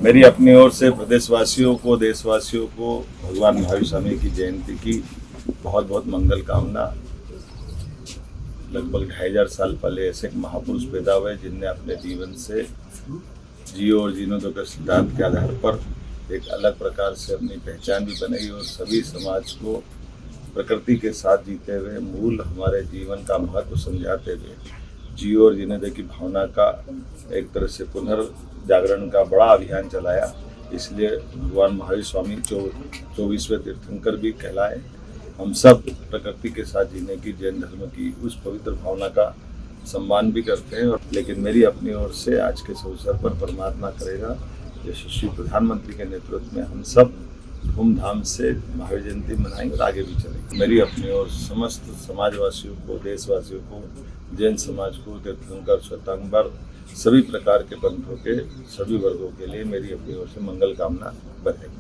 मेरी अपनी ओर से प्रदेशवासियों को, देशवासियों को भगवान महावीर स्वामी की जयंती की बहुत बहुत मंगल कामना। लगभग 2500 साल पहले ऐसे एक महापुरुष पैदा हुए जिनने अपने जीवन से जियो और जीनो दो के सिद्धांत के आधार पर एक अलग प्रकार से अपनी पहचान भी बनाई और सभी समाज को प्रकृति के साथ जीते हुए मूल हमारे जीवन का महत्व समझाते हुए जियो और जीने दो की भावना का एक तरह से पुनर्जागरण का बड़ा अभियान चलाया। इसलिए भगवान महावीर स्वामी 24वें तीर्थंकर भी कहलाए। हम सब प्रकृति के साथ जीने की, जैन धर्म की उस पवित्र भावना का सम्मान भी करते हैं। लेकिन मेरी अपनी ओर से आज के इस अवसर पर परमात्मा करेगा यशस्वी प्रधानमंत्री के नेतृत्व में हम सब धूमधाम से महावीर जयंती मनाएंगे और आगे भी चलेंगे। मेरी अपनी ओर समस्त समाजवासियों को, देशवासियों को, जैन समाज को, तीर्थंकर, श्वेतांबर, सभी प्रकार के पंथों के सभी वर्गों के लिए मेरी अपनी ओर से मंगल कामना बधाई।